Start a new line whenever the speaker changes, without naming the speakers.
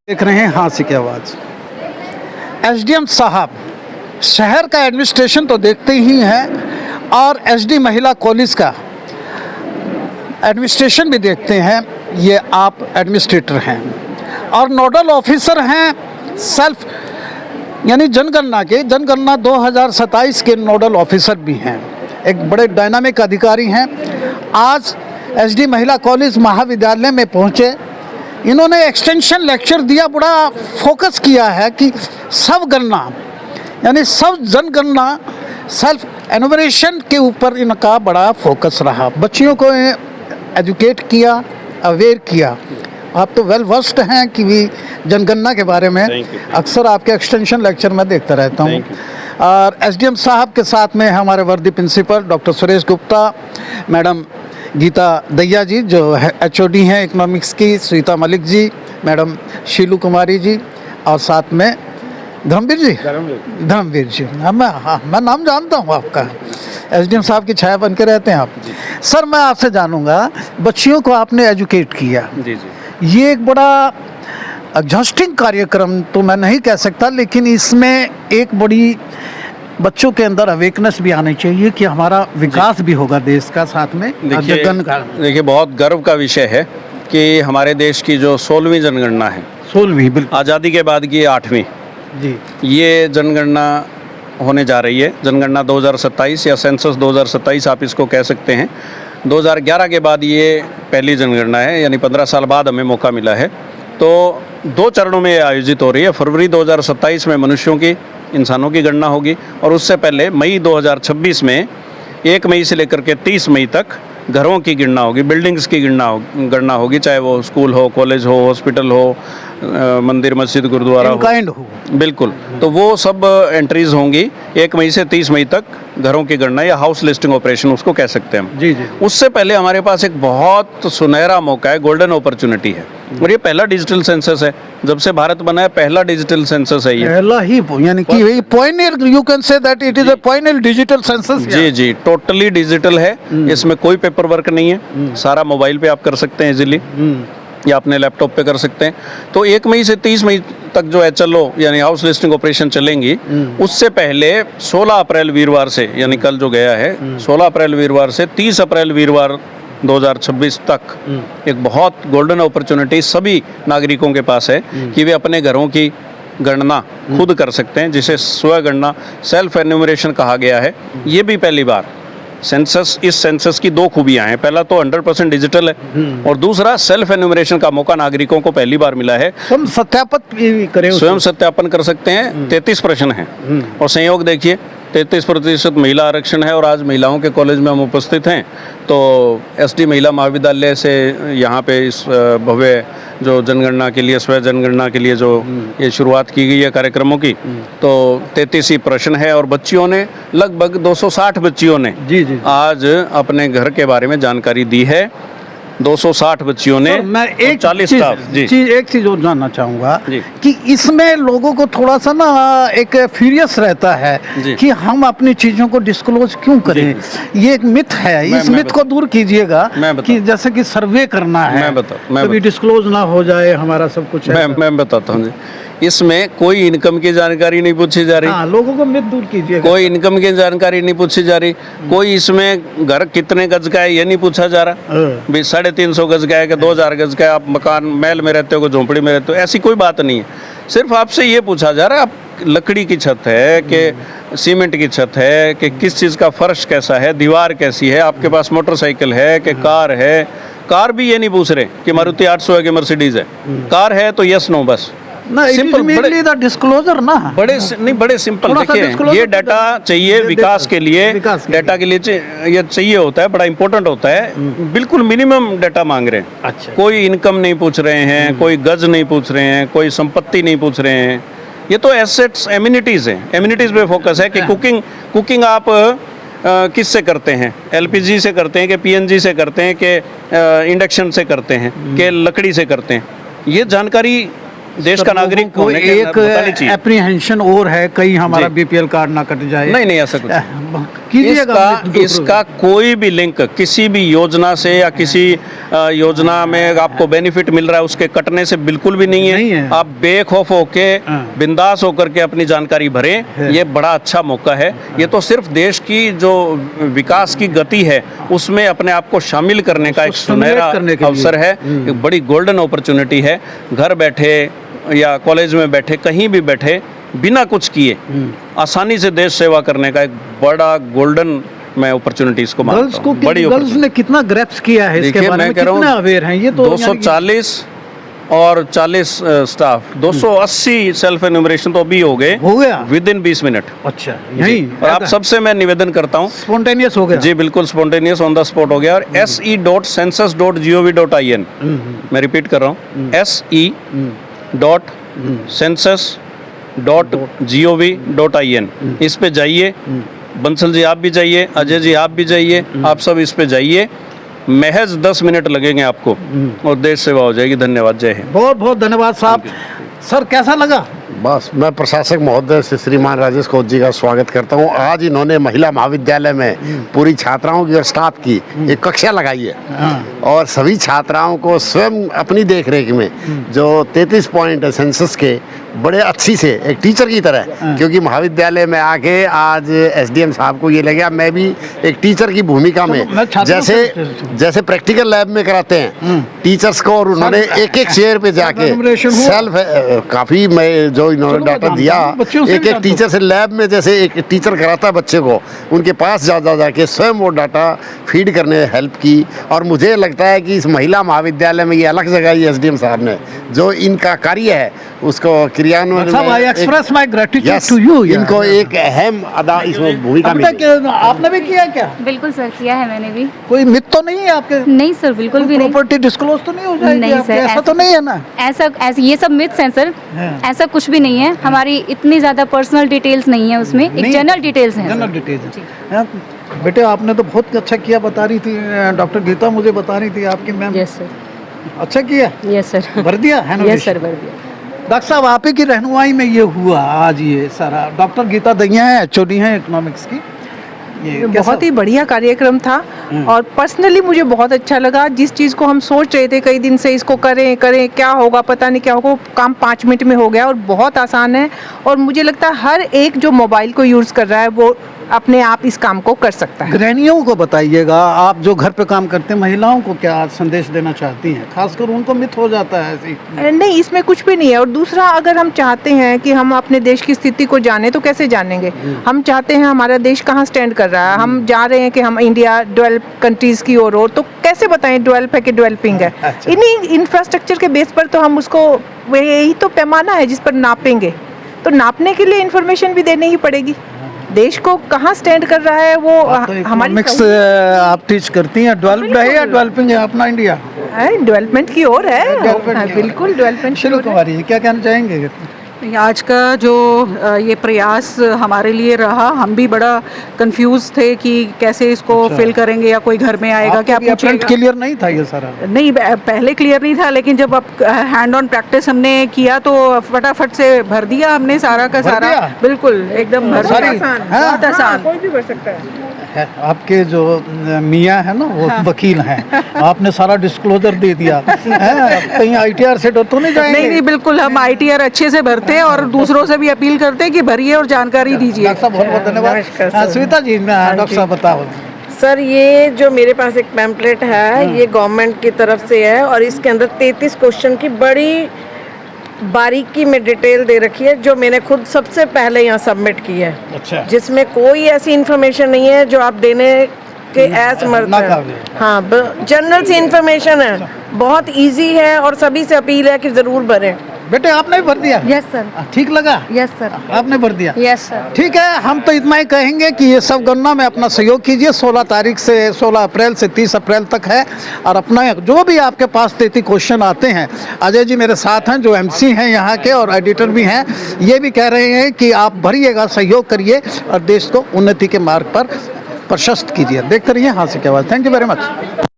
देख रहे हैं हाँसी की आवाज़। एसडीएम साहब शहर का एडमिनिस्ट्रेशन तो देखते ही हैं और एसडी महिला कॉलेज का एडमिनिस्ट्रेशन भी देखते हैं। ये आप एडमिनिस्ट्रेटर हैं और नोडल ऑफिसर हैं सेल्फ यानी जनगणना 2027 के नोडल ऑफिसर भी हैं। एक बड़े डायनामिक अधिकारी हैं। आज एसडी महिला कॉलेज महाविद्यालय में पहुँचे, इन्होंने एक्सटेंशन लेक्चर दिया, बड़ा फोकस किया है कि सब गणना यानी सब जनगणना सेल्फ एनुमरेशन के ऊपर इनका बड़ा फोकस रहा। बच्चियों को एजुकेट किया, अवेयर किया। आप तो वेल वर्स्ड हैं कि भी जनगणना के बारे में। अक्सर आपके एक्सटेंशन लेक्चर में देखता रहता हूँ। और एसडीएम साहब के साथ में हमारे वर्दी principal doctor Suresh Gupta, madam Geeta Daiya ji जो है एचओडी हैं इकोनॉमिक्स की, सुनीता मलिक जी, मैडम शीलू कुमारी जी और साथ में धर्मवीर जी। मैं नाम जानता हूँ आपका। एसडीएम साहब की छाया बन के रहते हैं आप। सर मैं आपसे जानूंगा, बच्चियों को आपने एजुकेट किया, ये एक बड़ा एग्जॉस्टिंग कार्यक्रम तो मैं नहीं कह सकता, लेकिन इसमें एक बड़ी बच्चों के अंदर अवेकनेस भी आनी चाहिए कि हमारा विकास भी होगा देश का साथ में।
देखिए बहुत गर्व का विषय है कि हमारे देश की जो 16वीं जनगणना है,
16वीं बिल्कुल
आज़ादी के बाद की 8वीं
जी, ये
जनगणना होने जा रही है। जनगणना 2027 या सेंसस 2027 आप इसको कह सकते हैं। 2011 के बाद ये पहली जनगणना है, यानी 15 साल बाद हमें मौका मिला है। तो 2 चरणों में आयोजित हो रही है। फरवरी 2027 में मनुष्यों की, इंसानों की गणना होगी और उससे पहले मई 2026 में 1 मई से लेकर के 30 मई तक घरों की गिनना होगी, बिल्डिंग्स की गणना होगी, चाहे वो स्कूल हो, कॉलेज हो, हॉस्पिटल हो, मंदिर, मस्जिद, गुरुद्वारा हो। बिल्कुल, तो वो सब एंट्रीज होंगी। 1 मई से 30 मई तक घरों की गणना या हाउस लिस्टिंग ऑपरेशन उसको कह सकते हैं हम।
जी जी।
उससे पहले हमारे पास एक बहुत सुनहरा मौका है, गोल्डन अपॉर्चुनिटी है। और ये पहला डिजिटल सेंसस है, जब से भारत बना है पहला डिजिटल सेंसस है ये।
पहला ही यानी कि pioneer, you can say that it is a pioneer digital census.
जी जी, टोटली डिजिटल है। इसमें कोई पेपर वर्क नहीं है, सारा मोबाइल पे आप कर सकते हैं इजीली, या अपने लैपटॉप पे कर सकते हैं। तो 1 मई से 30 मई तक जो HLO यानी हाउस लिस्टिंग ऑपरेशन चलेंगी। उससे पहले 16 अप्रैल वीरवार से, यानी कल जो गया है 16 अप्रैल वीरवार से 30 अप्रैल वीरवार 2026 तक एक बहुत गोल्डन अपॉर्चुनिटी सभी नागरिकों के पास है कि वे अपने घरों की गणना खुद कर सकते हैं, जिसे स्वगणना सेल्फ एन्यूमरेशन कहा गया है। ये भी पहली बार सेंसस, इस सेंसस की 2 खूबियां हैं। पहला तो 100% डिजिटल है और दूसरा सेल्फ एन्यूमरेशन का मौका नागरिकों को पहली बार मिला है। स्वयं सत्यापन कर सकते हैं। 33 प्रश्न हैं और संयोग देखिए 33% महिला आरक्षण है और आज महिलाओं के कॉलेज में हम उपस्थित हैं। तो एसडी महिला महाविद्यालय से यहाँ पे इस भव्य जो जनगणना के लिए, स्व जनगणना के लिए जो ये शुरुआत की गई है कार्यक्रमों की, तो 33 ही प्रश्न है और बच्चियों ने लगभग 260 बच्चियों ने आज अपने घर के बारे में जानकारी दी है। 260 बच्चियों ने।
मैं एक
40
एक चीज और जानना चाहूँगा कि इसमें लोगों को थोड़ा सा ना एक फ्यूरियस रहता है कि हम अपनी चीज़ों को डिस्क्लोज क्यों करें। ये एक मिथ है, इस मिथ को दूर कीजिएगा कि जैसे कि सर्वे करना है, कभी डिस्क्लोज ना हो जाए हमारा सब कुछ।
मैं बताता हूँ जी, इसमें कोई इनकम की जानकारी नहीं पूछी जा रही।
लोगों को मिथ दूर कीजिए।
कोई इनकम की जानकारी नहीं पूछी जा रही। कोई इसमें घर कितने गज का है ये नहीं पूछा जा रहा। भाई 350 गज का है कि 2000 गज का है, आप मकान महल में रहते हो कि झोंपड़ी में रहते हो, ऐसी कोई बात नहीं है। सिर्फ आपसे ये पूछा जा रहा है, आप लकड़ी की छत है कि सीमेंट की छत है, कि किस चीज़ का फर्श कैसा है, दीवार कैसी है, आपके पास मोटरसाइकिल है कि कार है। कार भी ये नहीं पूछ रहे कि मारुति 800 है कि मर्सिडीज है। कार है तो यस नो बस
सिंपल, डिस्क्लोजर ना
बड़े सिंपल। देखिए ये डाटा चाहिए विकास के लिए, डाटा के लिए ये चाहिए होता है, बड़ा इंपॉर्टेंट होता है। बिल्कुल मिनिमम डाटा मांग रहे हैं।
अच्छा।
कोई इनकम नहीं पूछ रहे हैं, कोई गज नहीं पूछ रहे हैं, कोई संपत्ति नहीं पूछ रहे हैं। ये तो एसेट्स, एमिनिटीज हैं। एमिनिटीज पे फोकस है कि कुकिंग आप किससे करते हैं, LPG से करते हैं कि PNG से करते हैं कि इंडक्शन से करते हैं कि लकड़ी से करते हैं। ये जानकारी देश का नागरिक
को एक एप्रीहेंशन और है कहीं हमारा BPL कार्ड ना कट जाए।
नहीं ऐसा कुछ इसका कोई भी लिंक किसी भी योजना से या किसी योजना में आपको बेनिफिट मिल रहा है उसके कटने से बिल्कुल भी नहीं है। आप बेखौफ होके बिंदास होकर के अपनी जानकारी भरें, ये बड़ा अच्छा मौका है। ये तो सिर्फ देश की जो विकास की गति है उसमें अपने आप को शामिल करने का एक सुनहरा अवसर है, एक बड़ी गोल्डन अपॉर्चुनिटी है। घर बैठे या कॉलेज में बैठे, कहीं भी बैठे, बिना कुछ किए आसानी से देश सेवा करने का एक बड़ा गोल्डन मैं अपॉर्चुनिटी इसको मानता हूं। बड़ी
गर्ल्स ने कितना ग्रैप्स किया है इसके बारे में, कितना अवेयर हैं ये तो
240 और 40 स्टाफ 280 सेल्फ एन्यूमरेशन तो अभी हो गया विद इन 20 मिनट।
अच्छा, यही
और आप सबसे मैं निवेदन करता हूँ,
स्पॉन्टेनियस हो गया जी,
बिल्कुल स्पॉन्टेनियस ऑन द स्पॉट हो गया। और se.census.gov.in मैं रिपीट कर रहा हूँ, se.census.gov.in इस पे जाइए। बंसल जी आप भी जाइए, अजय जी आप भी जाइए, आप सब इस पे जाइए। महज 10 मिनट लगेंगे आपको और देश सेवा हो जाएगी। धन्यवाद, जय हिंद।
बहुत बहुत धन्यवाद साहब। सर कैसा लगा?
बस मैं प्रशासक महोदय से श्रीमान राजेश खोत जी का स्वागत करता हूँ। आज इन्होंने महिला महाविद्यालय में पूरी छात्राओं की और स्टाफ की एक कक्षा लगाई है और सभी छात्राओं को स्वयं अपनी देखरेख में जो 33 पॉइंट है सेंसस के बड़े अच्छी से एक टीचर की तरह, क्योंकि महाविद्यालय में आके आज एसडीएम साहब को ये लगा मैं भी एक टीचर की भूमिका में जैसे प्रैक्टिकल लैब में कराते हैं टीचर्स को, और उन्होंने एक एक चेयर पे जाके सेल्फ काफ़ी मैं जो इन्होंने डाटा दिया, एक एक टीचर से लैब में जैसे एक टीचर कराता है बच्चे को, उनके पास जाके स्वयं वो डाटा फीड करने हेल्प की। और मुझे लगता है कि इस महिला महाविद्यालय में ये अलग जगह एसडीएम साहब ने जो इनका कार्य है उसको क्रियान्वयन इनको एक अहम अदा इसमें भूमिका मिली।
आपने भी किया क्या?
बिल्कुल सर, किया है मैंने भी।
कोई मिथ तो नहीं है आपके?
नहीं सर, बिल्कुल भी नहीं।
प्रॉपर्टी डिस्क्लोज तो नहीं हो जाएगी?
नहीं सर,
ऐसा तो नहीं है ना?
ऐसा ये सब मिथ्स हैं सर, ऐसा कुछ भी नहीं है। हमारी इतनी ज्यादा पर्सनल डिटेल्स नहीं है उसमें, एक जनरल डिटेल्स हैं।
General details. बेटे आपने तो बहुत अच्छा किया, बता रही थी डॉक्टर गीता, मुझे बता रही थी आपकी मैम।
Yes sir.
अच्छा किया?
Yes sir.
भर दिया है ना?
यस सर, भर दिया।
डॉक्टर साहब आप ही की रहनुमाई में ये हुआ आज ये सारा। डॉक्टर गीता दैया है, एचओडी हैं इकोनॉमिक्स की।
ये बहुत ही बढ़िया कार्यक्रम था और पर्सनली मुझे बहुत अच्छा लगा। जिस चीज़ को हम सोच रहे थे कई दिन से, इसको करें क्या होगा पता नहीं क्या होगा, काम 5 मिनट में हो गया और बहुत आसान है। और मुझे लगता है हर एक जो मोबाइल को यूज़ कर रहा है वो अपने आप इस काम को कर सकता है।
गृहिणियों को बताइएगा, आप जो घर पे काम करते हैं महिलाओं को क्या संदेश देना चाहती हैं? खासकर उनको मिथ हो जाता है ऐसे।
नहीं, इसमें कुछ भी नहीं है। और दूसरा, अगर हम चाहते हैं कि हम अपने देश की स्थिति को जाने तो कैसे जानेंगे? हम चाहते हैं हमारा देश कहाँ स्टैंड कर रहा है, हम जा रहे हैं कि हम इंडिया डेवलप कंट्रीज की ओर हो, तो कैसे बताएं डेवलप है कि डेवलपिंग है?
अच्छा।
इन्हीं इंफ्रास्ट्रक्चर के बेस पर तो हम उसको, यही तो पैमाना है जिस पर नापेंगे। तो नापने के लिए इंफॉर्मेशन भी देनी ही पड़ेगी। देश को कहाँ स्टैंड कर रहा है वो हमारी
मिक्स आप टीच करती हैं। डेवलप्ड है या डेवलपिंग है अपना इंडिया?
डेवलपमेंट की ओर है, बिल्कुल डेवलपमेंट।
शुरू कुमारी क्या कहना चाहेंगे?
आज का जो ये प्रयास हमारे लिए रहा, हम भी बड़ा कंफ्यूज थे कि कैसे इसको फिल करेंगे या कोई घर में आएगा क्या पूछेगा।
क्लियर नहीं था ये सारा?
नहीं, पहले क्लियर नहीं था, लेकिन जब अब हैंड ऑन प्रैक्टिस हमने किया तो फटाफट से भर दिया हमने सारा का सारा। बिल्कुल एकदम भर दिया, बहुत आसान,
कोई भी भर सकता है।
आपके जो मियाँ है ना वो वकील हैं, आपने सारा डिस्क्लोजर दे दिया है। कहीं आईटीआर से डर तो नहीं जाएंगे?
नहीं, बिल्कुल हम आईटीआर अच्छे से भरते हैं और दूसरों से भी अपील करते हैं कि भरिए और जानकारी दीजिए।
डॉक्टर साहब बहुत बहुत धन्यवाद। श्वेता जी, डॉक्टर साहब बताओ।
सर, ये जो मेरे पास एक पैम्पलेट है, ये गवर्नमेंट की तरफ से है और इसके अंदर 33 क्वेश्चन की बड़ी बारीकी में डिटेल दे रखी है, जो मैंने खुद सबसे पहले यहाँ सबमिट की है।
अच्छा।
जिसमें कोई ऐसी इन्फॉर्मेशन नहीं है जो आप देने के असमर्थ हैं। हाँ, जनरल सी इन्फॉर्मेशन है, बहुत इजी है और सभी से अपील है कि ज़रूर भरें।
बेटे आपने भी भर दिया?
Yes sir.
ठीक लगा?
Yes sir.
आपने भर दिया?
Yes sir.
ठीक है, हम तो इतना ही कहेंगे कि ये सब गणना में अपना सहयोग कीजिए। 16 अप्रैल से 30 अप्रैल तक है और अपना जो भी आपके पास 33 क्वेश्चन आते हैं, अजय जी मेरे साथ हैं जो एमसी हैं यहाँ के और एडिटर भी हैं, ये भी कह रहे हैं कि आप भरिएगा, सहयोग करिए और देश को उन्नति के मार्ग पर प्रशस्त कीजिए। देखते रहिए हाथ से क्या बात। Thank you very much.